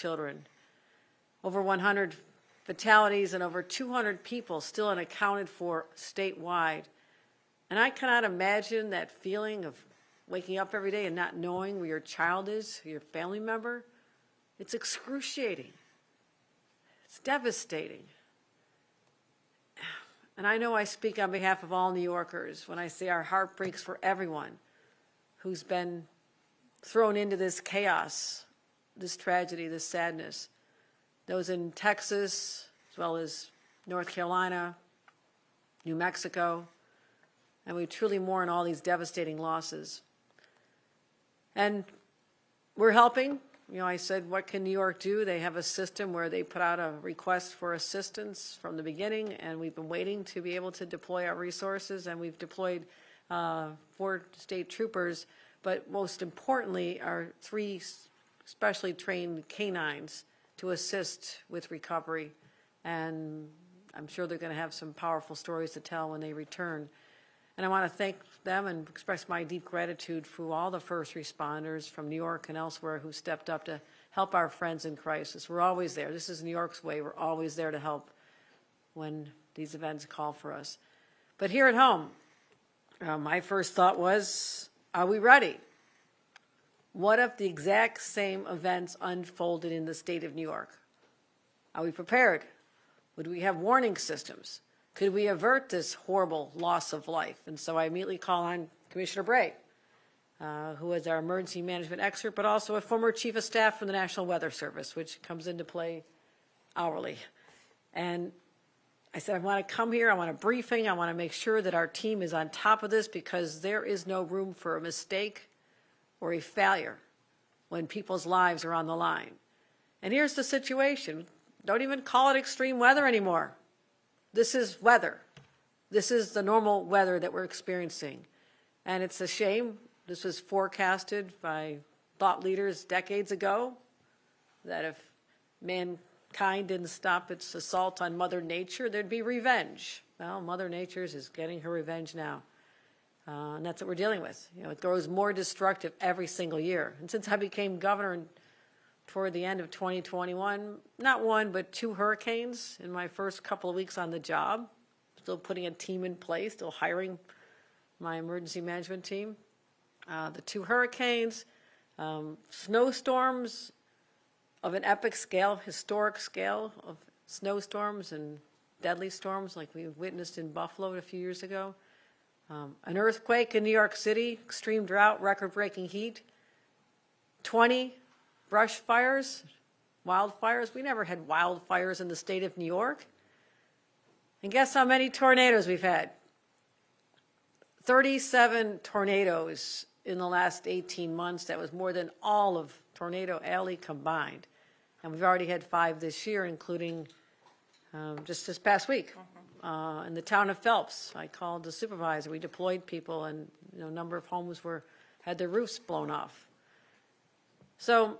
children. Over 100 fatalities and over 200 people still unaccounted for statewide. And I cannot imagine that feeling of waking up every day and not knowing where your child is, your family member. It's excruciating. It's devastating. And I know I speak on behalf of all New Yorkers when I say our heart breaks for everyone who's been thrown into this chaos, this tragedy, this sadness. Those in Texas, as well as North Carolina, New Mexico, and we truly mourn all these devastating losses. And we're helping. You know, I said, what can New York do? They have a system where they put out a request for assistance from the beginning, and we've been waiting to be able to deploy our resources, and we've deployed 4 state troopers, but most importantly, our 3 specially trained canines to assist with recovery. And I'm sure they're going to have some powerful stories to tell when they return. And I want to thank them and express my deep gratitude for all the first responders from New York and elsewhere who stepped up to help our friends in crisis. We're always there. This is New York's way. We're always there to help when these events call for us. But here at home, my first thought was, are we ready? What if the exact same events unfolded in the state of New York? Are we prepared? Would we have warning systems? Could we avert this horrible loss of life? And so I immediately call on Commissioner Bray, who is our emergency management expert, but also a former chief of staff from the National Weather Service, which comes into play hourly. And I said, I want to come here, I want a briefing, I want to make sure that our team is on top of this, because there is no room for a mistake or a failure when people's lives are on the line. And here's the situation. Don't even call it extreme weather anymore. This is weather. This is the normal weather that we're experiencing. And it's a shame. This was forecasted by thought leaders decades ago, that if mankind didn't stop its assault on Mother Nature, there'd be revenge. Well, Mother Nature is getting her revenge now. And that's what we're dealing with. You know, it grows more destructive every single year. And since I became governor toward the end of 2021, not 1, but 2 hurricanes in my first couple of weeks on the job, still putting a team in place, still hiring my emergency management team. The 2 hurricanes, snowstorms of an epic scale, historic scale of snowstorms and deadly storms like we witnessed in Buffalo a few years ago. An earthquake in New York City, extreme drought, record-breaking heat, 20 brush fires, wildfires. We never had wildfires in the state of New York. And guess how many tornadoes we've had? 37 tornadoes in the last 18 months. That was more than all of Tornado Alley combined. And we've already had 5 this year, including just this past week. In the town of Phelps, I called the supervisor. We deployed people, and a number of homes had their roofs blown off. So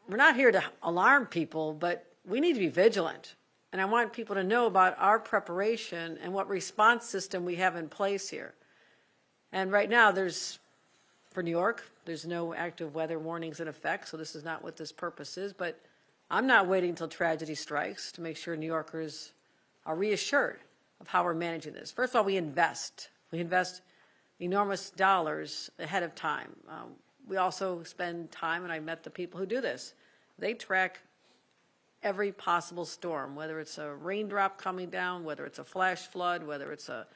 we're not here to alarm people, but we need to be vigilant. And I want people to know about our preparation and what response system we have in place here. And right now, for New York, there's no active weather warnings in effect, so this is not what this purpose is. But I'm not waiting until tragedy strikes to make sure New Yorkers are reassured of how we're managing this. First of all, we invest. We invest enormous dollars ahead of time. We also spend time, and I met the people who do this. They track every possible storm, whether it's a raindrop coming down, whether it's a flash flood, whether it's a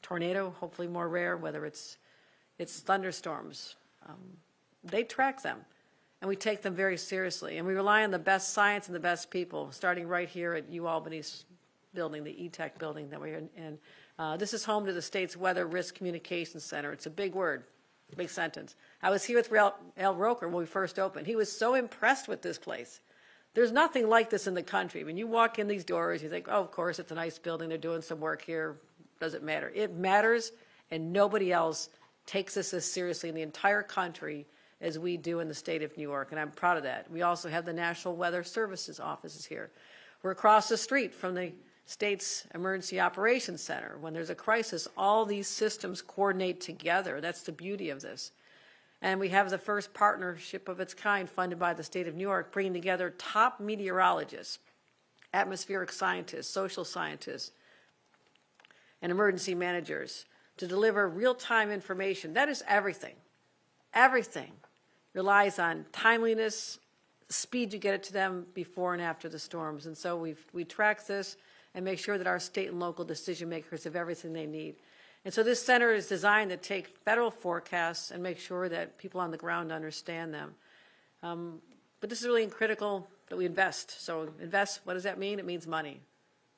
tornado, hopefully more rare, whether it's thunderstorms. They track them, and we take them very seriously. And we rely on the best science and the best people, starting right here at UAlbany's building, the E-Tech building that we're in. This is home to the state's Weather Risk Communications Center. It's a big word. Big sentence. I was here with Al Roker when we first opened. He was so impressed with this place. There's nothing like this in the country. When you walk in these doors, you think, oh, of course, it's a nice building. They're doing some work here. Doesn't matter. It matters, and nobody else takes this as seriously in the entire country as we do in the state of New York, and I'm proud of that. We also have the National Weather Services offices here. We're across the street from the state's Emergency Operations Center. When there's a crisis, all these systems coordinate together. That's the beauty of this. And we have the first partnership of its kind funded by the state of New York, bringing together top meteorologists, atmospheric scientists, social scientists, and emergency managers to deliver real-time information. That is everything. Everything relies on timeliness, speed you get it to them before and after the storms. And so we track this and make sure that our state and local decision makers have everything they need. And so this center is designed to take federal forecasts and make sure that people on the ground understand them. But this is really critical that we invest. So invest, what does that mean? It means money.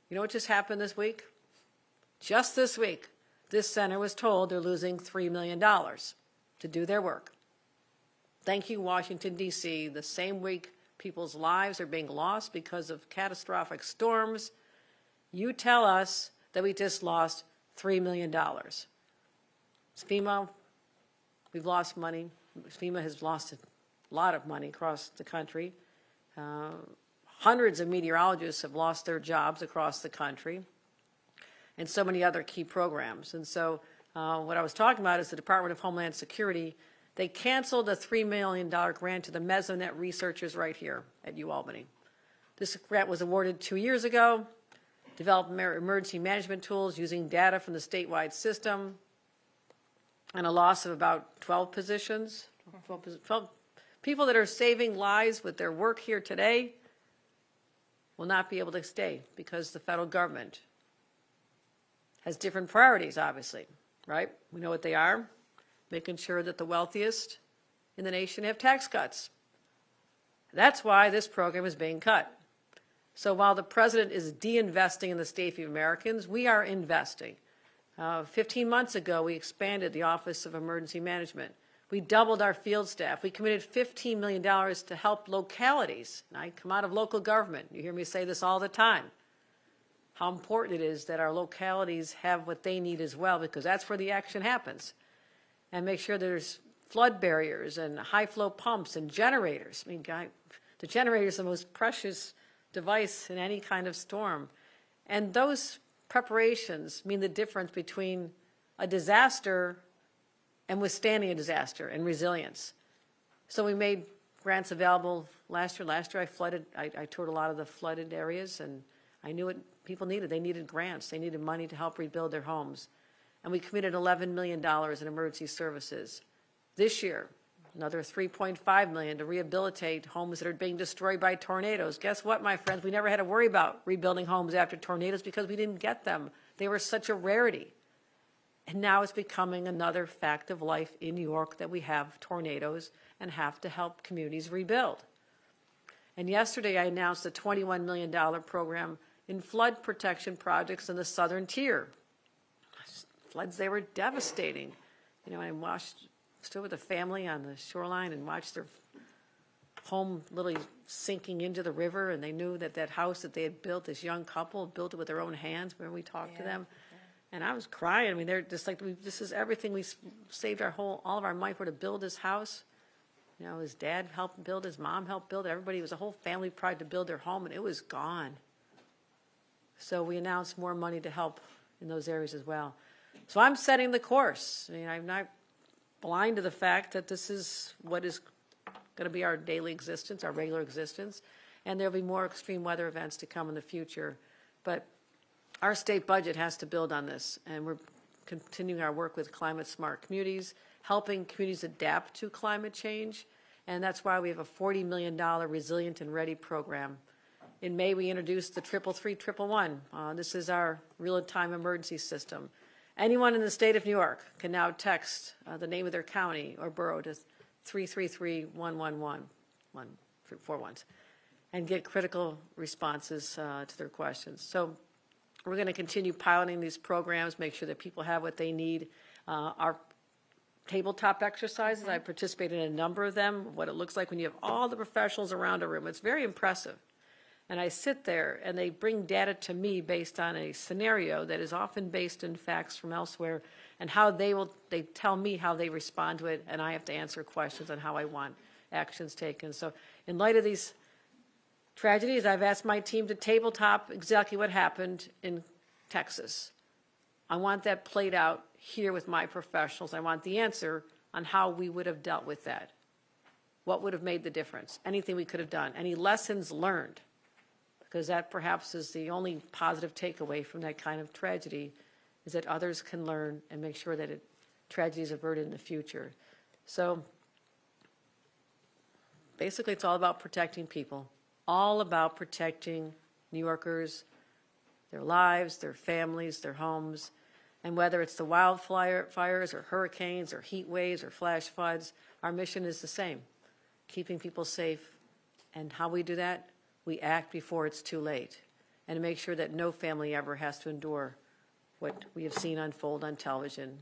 You know what just happened this week? Just this week, this center was told they're losing $3 million to do their work. Thank you, Washington, D.C. The same week people's lives are being lost because of catastrophic storms, you tell us that we just lost $3 million. FEMA, we've lost money. FEMA has lost a lot of money across the country. Hundreds of meteorologists have lost their jobs across the country, and so many other key programs. And so what I was talking about is the Department of Homeland Security. They canceled a $3 million grant to the Mesonet researchers right here at UAlbany. This grant was awarded 2 years ago, developed emergency management tools using data from the statewide system, and a loss of about 12 positions, 12 people that are saving lives with their work here today will not be able to stay because the federal government has different priorities, obviously, right? We know what they are. Making sure that the wealthiest in the nation have tax cuts. That's why this program is being cut. So while the president is de-investing in the safety of Americans, we are investing. 15 months ago, we expanded the Office of Emergency Management. We doubled our field staff. We committed $15 million to help localities. And I come out of local government. You hear me say this all the time. How important it is that our localities have what they need as well, because that's where the action happens. And make sure there's flood barriers and high flow pumps and generators. I mean, the generator is the most precious device in any kind of storm. And those preparations mean the difference between a disaster and withstanding a disaster and resilience. So we made grants available last year. Last year I toured a lot of the flooded areas, and I knew what people needed. They needed grants. They needed money to help rebuild their homes. And we committed $11 million in emergency services. This year, another $3.5 million to rehabilitate homes that are being destroyed by tornadoes. Guess what, my friends? We never had to worry about rebuilding homes after tornadoes because we didn't get them. They were such a rarity. And now it's becoming another fact of life in New York that we have tornadoes and have to help communities rebuild. And yesterday I announced a $21 million program in flood protection projects in the southern tier. Floods, they were devastating. You know, I stood with a family on the shoreline and watched their home literally sinking into the river, and they knew that that house that they had built, this young couple, built it with their own hands when we talked to them. And I was crying. I mean, they're just like, this is everything. We saved all of our money for to build this house. You know, his dad helped build, his mom helped build, everybody, it was a whole family tried to build their home, and it was gone. So we announced more money to help in those areas as well. So I'm setting the course. I mean, I'm not blind to the fact that this is what is going to be our daily existence, our regular existence, and there'll be more extreme weather events to come in the future. But our state budget has to build on this, and we're continuing our work with climate-smart communities, helping communities adapt to climate change, and that's why we have a $40 million Resilient and Ready program. In May, we introduced the 333-111. This is our real-time emergency system. Anyone in the state of New York can now text the name of their county or borough to 333-111, 4 ones, and get critical responses to their questions. So we're going to continue piloting these programs, make sure that people have what they need. Our tabletop exercises, I participated in a number of them, what it looks like when you have all the professionals around a room. It's very impressive. And I sit there, and they bring data to me based on a scenario that is often based in facts from elsewhere, and how they tell me how they respond to it, and I have to answer questions on how I want actions taken. So in light of these tragedies, I've asked my team to tabletop exactly what happened in Texas. I want that played out here with my professionals. I want the answer on how we would have dealt with that. What would have made the difference? Anything we could have done? Any lessons learned? Because that perhaps is the only positive takeaway from that kind of tragedy, is that others can learn and make sure that tragedy is averted in the future. So basically, it's all about protecting people, all about protecting New Yorkers, their lives, their families, their homes. And whether it's the wildfires or hurricanes or heat waves or flash floods, our mission is the same, keeping people safe. And how we do that? We act before it's too late, and to make sure that no family ever has to endure what we have seen unfold on television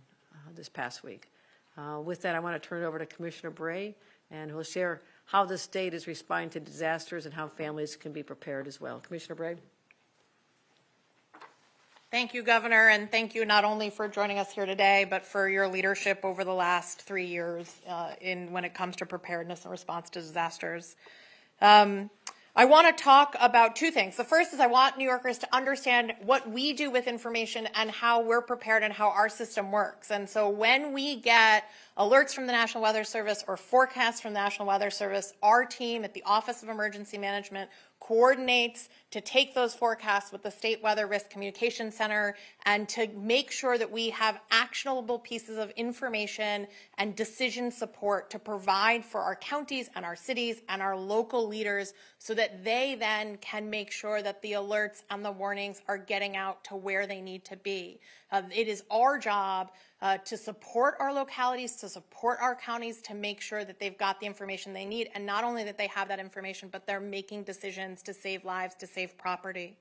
this past week. With that, I want to turn it over to Commissioner Bray, and who'll share how the state is responding to disasters and how families can be prepared as well. Commissioner Bray. Thank you, Governor, and thank you not only for joining us here today, but for your leadership over the last 3 years when it comes to preparedness and response to disasters. I want to talk about two things. The first is I want New Yorkers to understand what we do with information and how we're prepared and how our system works. And so when we get alerts from the National Weather Service or forecasts from the National Weather Service, our team at the Office of Emergency Management coordinates to take those forecasts with the State Weather Risk Communication Center and to make sure that we have actionable pieces of information and decision support to provide for our counties and our cities and our local leaders so that they then can make sure that the alerts and the warnings are getting out to where they need to be. It is our job to support our localities, to support our counties, to make sure that they've got the information they need, and not only that they have that information, but they're making decisions to save lives, to save property.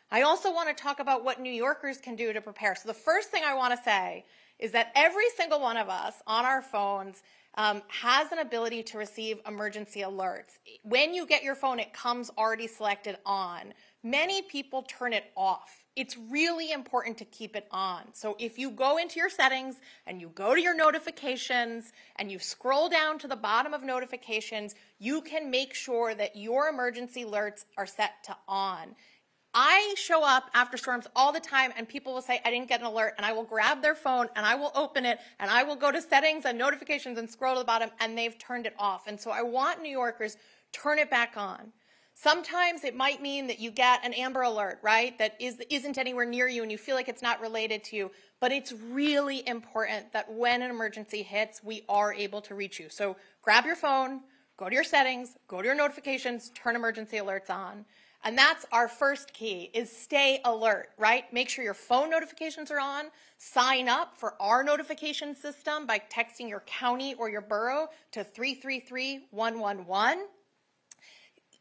I also want to talk about what New Yorkers can do to prepare. So the first thing I want to say is that every single one of us on our phones has an ability to receive emergency alerts. When you get your phone, it comes already selected on. Many people turn it off. It's really important to keep it on. So if you go into your settings and you go to your notifications and you scroll down to the bottom of notifications, you can make sure that your emergency alerts are set to on. I show up after storms all the time and people will say, I didn't get an alert, and I will grab their phone and I will open it and I will go to settings and notifications and scroll to the bottom, and they've turned it off. And so I want New Yorkers, turn it back on. Sometimes it might mean that you get an Amber Alert, right, that isn't anywhere near you and you feel like it's not related to you, but it's really important that when an emergency hits, we are able to reach you. So grab your phone, go to your settings, go to your notifications, turn emergency alerts on. And that's our first key, is stay alert, right? Make sure your phone notifications are on. Sign up for our notification system by texting your county or your borough to 333-111.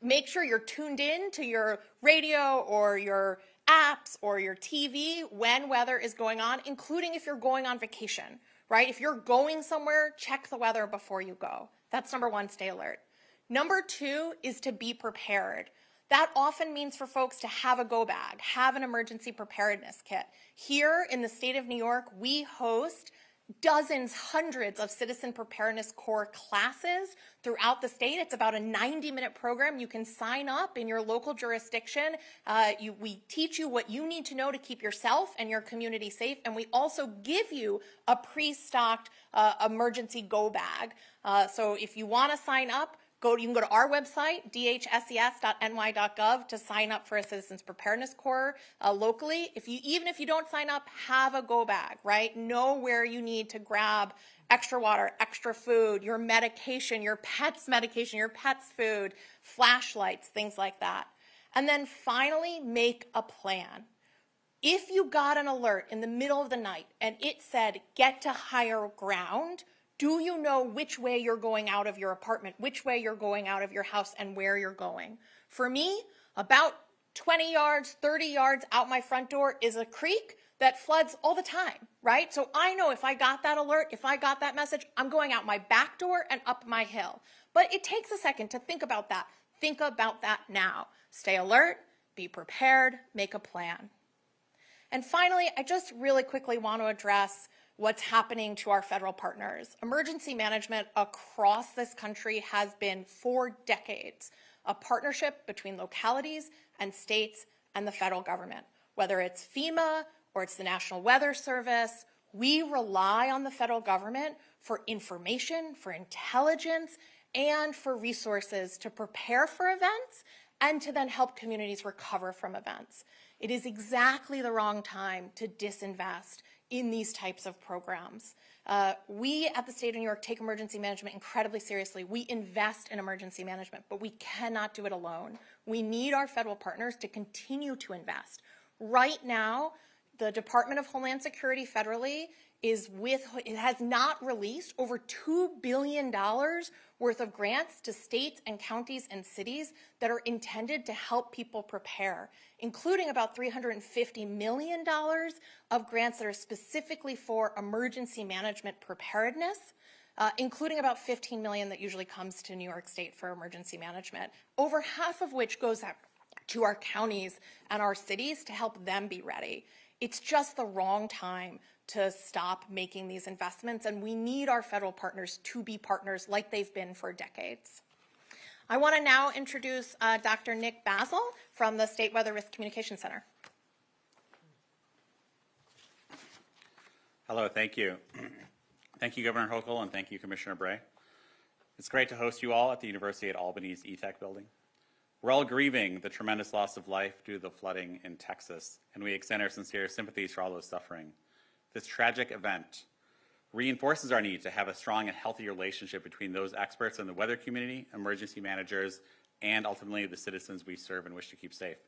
Make sure you're tuned in to your radio or your apps or your TV when weather is going on, including if you're going on vacation, right? If you're going somewhere, check the weather before you go. That's number one, stay alert. Number two is to be prepared. That often means for folks to have a go bag, have an emergency preparedness kit. Here in the state of New York, we host dozens, hundreds of citizen preparedness core classes throughout the state. It's about a 90-minute program. You can sign up in your local jurisdiction. We teach you what you need to know to keep yourself and your community safe, and we also give you a pre-stocked emergency go bag. So if you want to sign up, you can go to our website, dhses.ny.gov, to sign up for a Citizens Preparedness Corps locally. Even if you don't sign up, have a go bag, right? Know where you need to grab extra water, extra food, your medication, your pet's medication, your pet's food, flashlights, things like that. And then finally, make a plan. If you got an alert in the middle of the night and it said, get to higher ground, do you know which way you're going out of your apartment, which way you're going out of your house, and where you're going? For me, about 20 yards, 30 yards out my front door is a creek that floods all the time, right? So I know if I got that alert, if I got that message, I'm going out my back door and up my hill. But it takes a second to think about that. Think about that now. Stay alert, be prepared, make a plan. And finally, I just really quickly want to address what's happening to our federal partners. Emergency management across this country has been, for decades, a partnership between localities and states and the federal government. Whether it's FEMA, or it's the National Weather Service, We rely on the federal government for information, for intelligence, and for resources to prepare for events and to then help communities recover from events. It is exactly the wrong time to disinvest in these types of programs. We at the state of New York take emergency management incredibly seriously. We invest in emergency management, but we cannot do it alone. We need our federal partners to continue to invest. Right now, the Department of Homeland Security federally it has not released over $2 billion worth of grants to states and counties and cities that are intended to help people prepare, including about $350 million of grants that are specifically for emergency management preparedness, including about $15 million that usually comes to New York State for emergency management, over half of which goes out to our counties and our cities to help them be ready. It's just the wrong time to stop making these investments, and we need our federal partners to be partners like they've been for decades. I want to now introduce Dr. Nick Basil from the State Weather Risk Communication Center. Hello, thank you. Thank you, Governor Hochul, and thank you, Commissioner Bray. It's great to host you all at the University at Albany's ETech building. We're all grieving the tremendous loss of life due to the flooding in Texas, and we extend our sincere sympathies for all those suffering. This tragic event reinforces our need to have a strong and healthy relationship between those experts in the weather community, emergency managers, and ultimately the citizens we serve and wish to keep safe.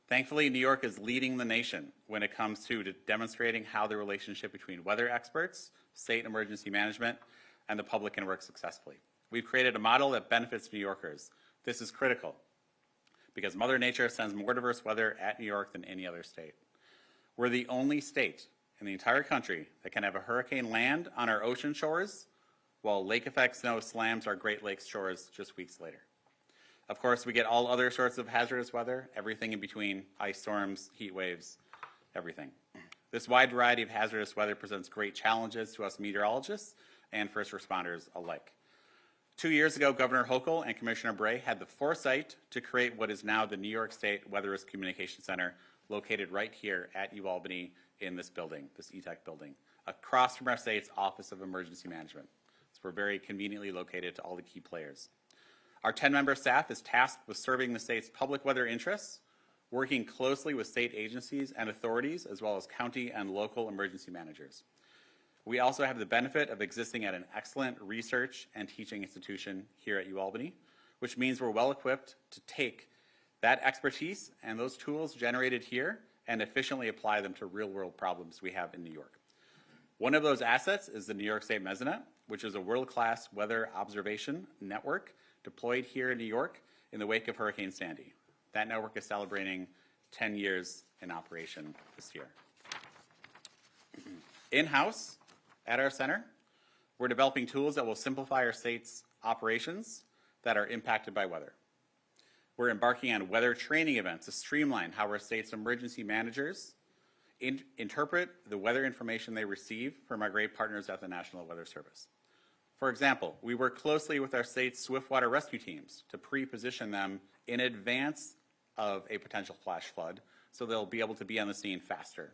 Thankfully, New York is leading the nation when it comes to demonstrating how the relationship between weather experts, state emergency management, and the public can work successfully. We've created a model that benefits New Yorkers. This is critical because Mother Nature sends more diverse weather at New York than any other state. We're the only state in the entire country that can have a hurricane land on our ocean shores while lake effect snow slams our Great Lakes shores just weeks later. Of course, we get all other sorts of hazardous weather, everything in between, ice storms, heat waves, everything. This wide variety of hazardous weather presents great challenges to us meteorologists and first responders alike. 2 years ago, Governor Hochul and Commissioner Bray had the foresight to create what is now the New York State Weather Risk Communication Center, located right here at UAlbany in this building, this ETech building, across from our state's Office of Emergency Management. So we're very conveniently located to all the key players. Our 10-member staff is tasked with serving the state's public weather interests, working closely with state agencies and authorities, as well as county and local emergency managers. We also have the benefit of existing at an excellent research and teaching institution here at UAlbany, which means we're well equipped to take that expertise and those tools generated here and efficiently apply them to real-world problems we have in New York. One of those assets is the New York State Mesonet, which is a world-class weather observation network deployed here in New York in the wake of Hurricane Sandy. That network is celebrating 10 years in operation this year. In-house at our center, we're developing tools that will simplify our state's operations that are impacted by weather. We're embarking on weather training events to streamline how our state's emergency managers interpret the weather information they receive from our great partners at the National Weather Service. For example, we work closely with our state's swiftwater rescue teams to pre-position them in advance of a potential flash flood so they'll be able to be on the scene faster.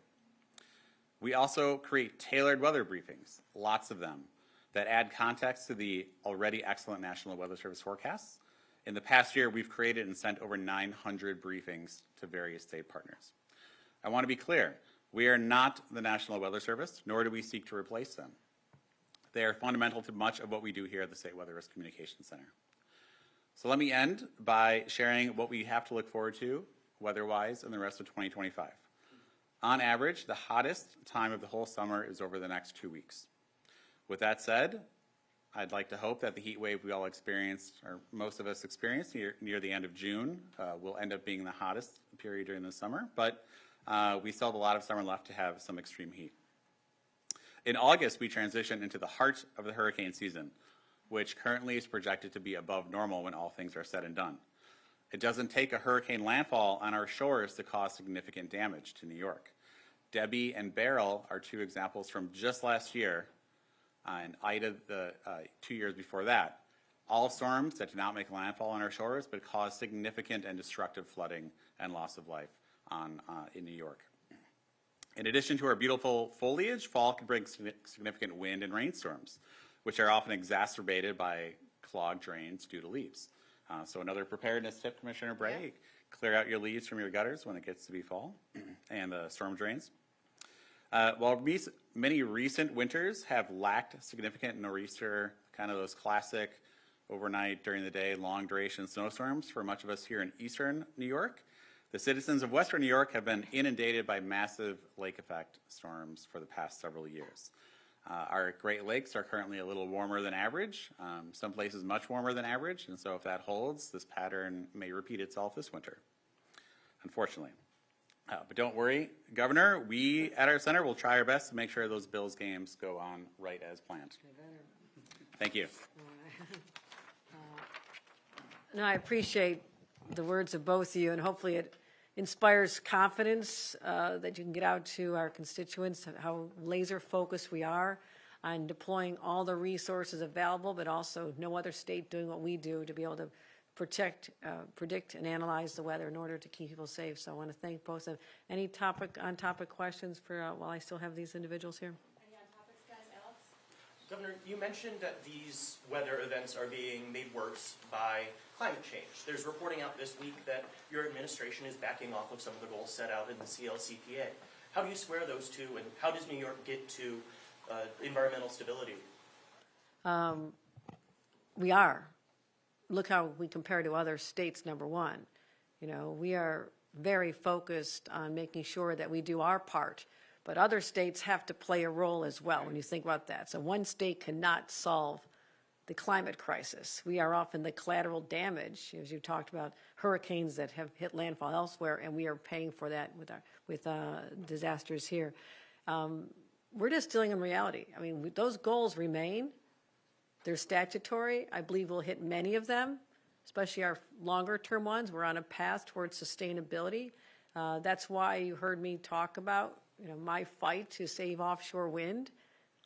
We also create tailored weather briefings, lots of them, that add context to the already excellent National Weather Service forecasts. In the past year, we've created and sent over 900 briefings to various state partners. I want to be clear, we are not the National Weather Service, nor do we seek to replace them. They are fundamental to much of what we do here at the State Weather Risk Communication Center. So let me end by sharing what we have to look forward to weather-wise in the rest of 2025. On average, the hottest time of the whole summer is over the next 2 weeks. With that said, I'd like to hope that the heat wave we all experienced, or most of us experienced near the end of June, will end up being the hottest period during the summer, but we still have a lot of summer left to have some extreme heat. In August, we transition into the heart of the hurricane season, which currently is projected to be above normal when all things are said and done. It doesn't take a hurricane landfall on our shores to cause significant damage to New York. Debbie and Beryl are two examples from just last year, and Ida the 2 years before that. All storms that did not make landfall on our shores, but caused significant and destructive flooding and loss of life in New York. In addition to our beautiful foliage, fall can bring significant wind and rainstorms, which are often exacerbated by clogged drains due to leaves. So another preparedness tip, Commissioner Bray, clear out your leaves from your gutters when it gets to be fall and the storm drains. While many recent winters have lacked significant nor'easter, kind of those classic overnight, during the day, long duration snowstorms for much of us here in eastern New York, the citizens of western New York have been inundated by massive lake effect storms for the past several years. Our Great Lakes are currently a little warmer than average, some places much warmer than average, and so if that holds, this pattern may repeat itself this winter, unfortunately. But don't worry, Governor, we at our center will try our best to make sure those Bills games go on right as planned. Thank you. No, I appreciate the words of both of you, and hopefully it inspires confidence that you can get out to our constituents, how laser focused we are on deploying all the resources available, but also no other state doing what we do to be able to predict and analyze the weather in order to keep people safe. So I want to thank both of them. Any on-topic questions for while I still have these individuals here? Any on topics, guys? Alex? Governor, you mentioned that these weather events are being made worse by climate change. There's reporting out this week that your administration is backing off of some of the goals set out in the CLCPA. How do you square those two, and how does New York get to environmental stability? We are. Look how we compare to other states, number one. You know, we are very focused on making sure that we do our part, but other states have to play a role as well when you think about that. So one state cannot solve the climate crisis. We are often the collateral damage, as you talked about, hurricanes that have hit landfall elsewhere, and we are paying for that with disasters here. We're just dealing in reality. I mean, those goals remain. They're statutory. I believe we'll hit many of them, especially our longer-term ones. We're on a path towards sustainability. That's why you heard me talk about, my fight to save offshore wind.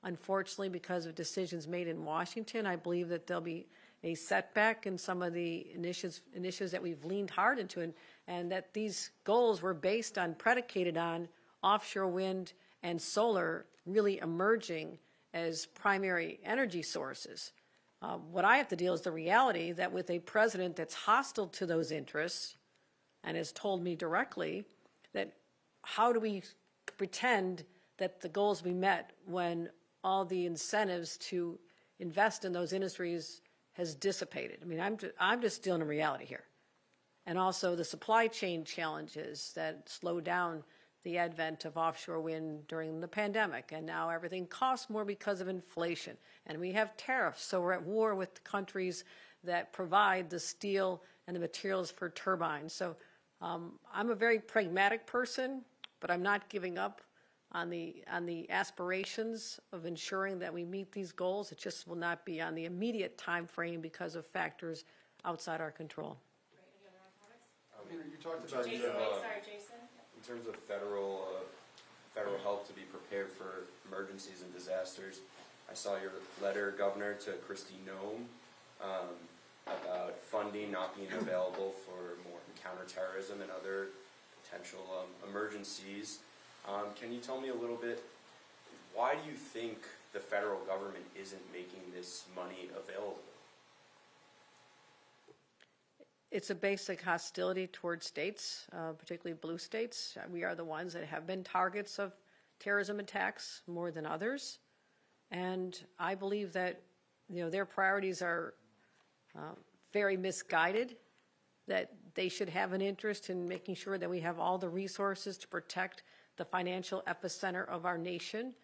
Unfortunately, because of decisions made in Washington, I believe that there'll be a setback in some of the initiatives that we've leaned hard into, and that these goals were predicated on offshore wind and solar really emerging as primary energy sources. What I have to deal is the reality that with a president that's hostile to those interests and has told me directly that how do we pretend that the goals will be met when all the incentives to invest in those industries has dissipated. I mean, I'm just dealing in reality here. And also the supply chain challenges that slowed down the advent of offshore wind during the pandemic. And now everything costs more because of inflation. And we have tariffs, so we're at war with the countries that provide the steel and the materials for turbines. So I'm a very pragmatic person, but I'm not giving up on the aspirations of ensuring that we meet these goals. It just will not be on the immediate time frame because of factors outside our control. Great. Any other You talked about Jason, sorry, Jason. in terms of federal help to be prepared for emergencies and disasters. I saw your letter, Governor, to Kristi Noem about funding not being available for more counterterrorism and other potential emergencies. Can you tell me a little bit, why do you think the federal government isn't making this money available? It's a basic hostility towards states, particularly blue states. We are the ones that have been targets of terrorism attacks more than others. And I believe that, their priorities are very misguided, that they should have an interest in making sure that we have all the resources to protect the financial epicenter of our nation,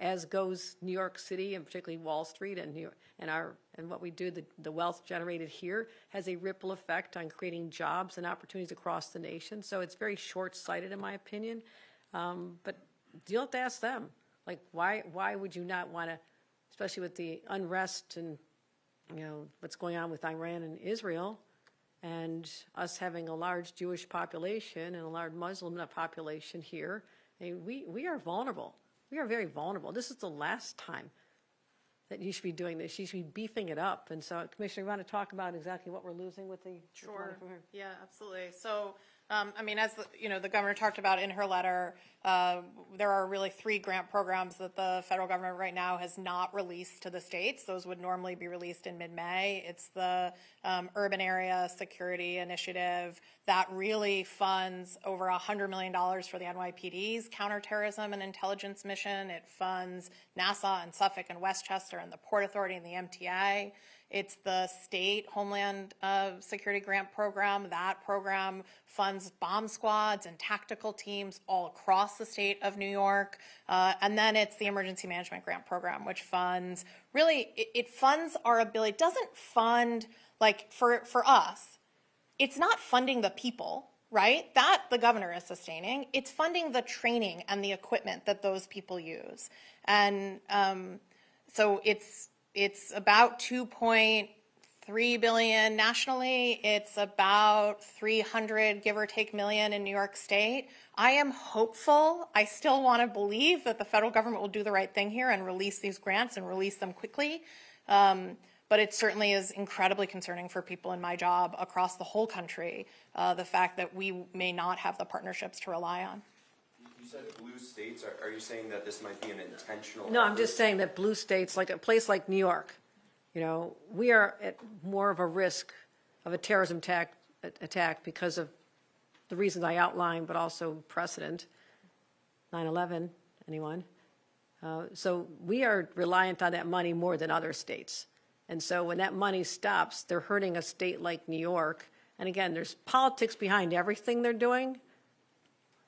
as goes New York City, and particularly Wall Street, and what we do, the wealth generated here has a ripple effect on creating jobs and opportunities across the nation. So it's very short-sighted, in my opinion. But you'll have to ask them, like, why would you not want to, especially with the unrest and what's going on with Iran and Israel, and us having a large Jewish population and a large Muslim population here, we are vulnerable. We are very vulnerable. This is the last time that you should be doing this. You should be beefing it up. And so, Commissioner, you want to talk about exactly what we're losing with the Sure. from here? Yeah, absolutely. So I mean, as the governor talked about in her letter, there are really 3 grant programs that the federal government right now has not released to the states. Those would normally be released in mid-May. It's the Urban Area Security Initiative that really funds over $100 million for the NYPD's counterterrorism and intelligence mission. It funds NASA and Suffolk and Westchester and the Port Authority and the MTA. It's the state Homeland Security Grant Program. That program funds bomb squads and tactical teams all across the state of New York. And then it's the Emergency Management Grant Program, which funds, really, it funds our ability. It doesn't fund, like, for us, it's not funding the people, right? That the governor is sustaining. It's funding the training and the equipment that those people use. And so it's about $2.3 billion nationally. It's about 300, give or take, million in New York State. I am hopeful. I still want to believe that the federal government will do the right thing here and release these grants and release them quickly. But it certainly is incredibly concerning for people in my job across the whole country, the fact that we may not have the partnerships to rely on. You said blue states. Are you saying that this might be an intentional? No, I'm effort? just saying that blue states, like a place like New York, we are at more of a risk of a terrorism attack because of the reasons I outlined, but also precedent, 9/11, anyone? So we are reliant on that money more than other states. And so when that money stops, they're hurting a state like New York. And again, there's politics behind everything they're doing.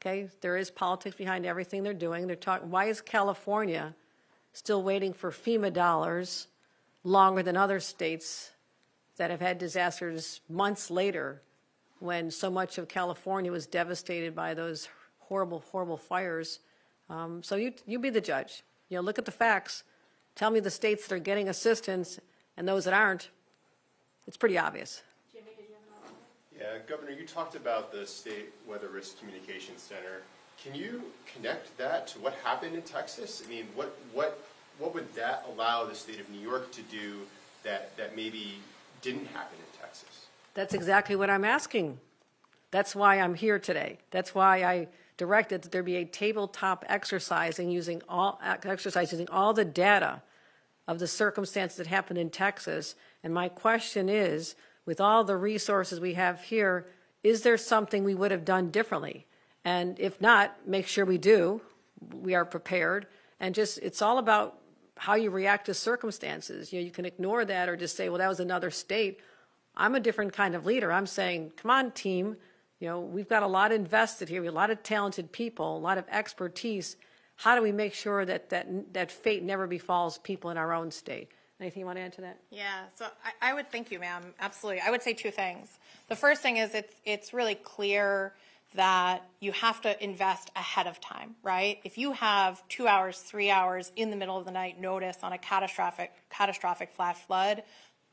Okay, there is politics behind everything they're doing. They're talking, why is California still waiting for FEMA dollars longer than other states that have had disasters months later when so much of California was devastated by those horrible, horrible fires? So you be the judge. Look at the facts. Tell me the states that are getting assistance and those that aren't. It's pretty obvious. Jimmy, did you have another comment? Yeah, Governor, you talked about the State Weather Risk Communication Center. Can you connect that to what happened in Texas? I mean, what would that allow the state of New York to do that maybe didn't happen in Texas? That's exactly what I'm asking. That's why I'm here today. That's why I directed that there be a tabletop exercise using all the data of the circumstances that happened in Texas. And my question is, with all the resources we have here, is there something we would have done differently? And if not, make sure we do. We are prepared. And it's all about how you react to circumstances. You can ignore that or just say, well, that was another state. I'm a different kind of leader. I'm saying, come on, team. We've got a lot invested here. We have a lot of talented people, a lot of expertise. How do we make sure that fate never befalls people in our own state? Anything you want to add to that? Yeah, so I would thank you, ma'am. Absolutely. I would say 2 things. The first thing is it's really clear that you have to invest ahead of time, right? If you have 2 hours, 3 hours in the middle of the night notice on a catastrophic flash flood,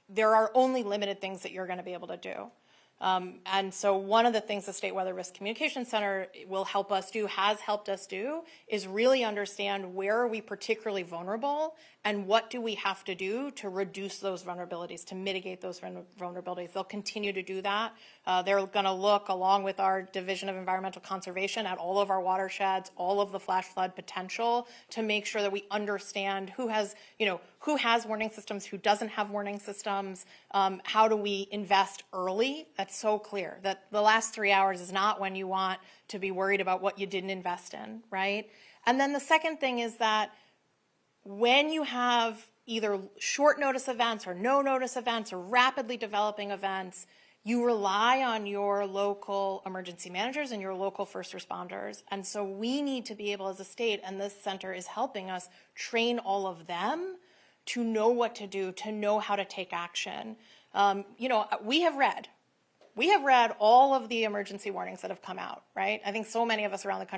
there are only limited things that you're going to be able to do. And so one of the things the State Weather Risk Communication Center will help us do, has helped us do, is really understand where are we particularly vulnerable and what do we have to do to reduce those vulnerabilities, to mitigate those vulnerabilities. They'll continue to do that. They're going to look, along with our Division of Environmental Conservation, at all of our watersheds, all of the flash flood potential, to make sure that we understand who has warning systems, who doesn't have warning systems, how do we invest early. That's so clear that the last 3 hours is not when you want to be worried about what you didn't invest in, right? And then the second thing is that when you have either short notice events or no notice events or rapidly developing events, you rely on your local emergency managers and your local first responders. And so we need to be able as a state, and this center is helping us train all of them to know what to do, to know how to take action. We have read all of the emergency warnings that have come out, right? I think so many of us around the country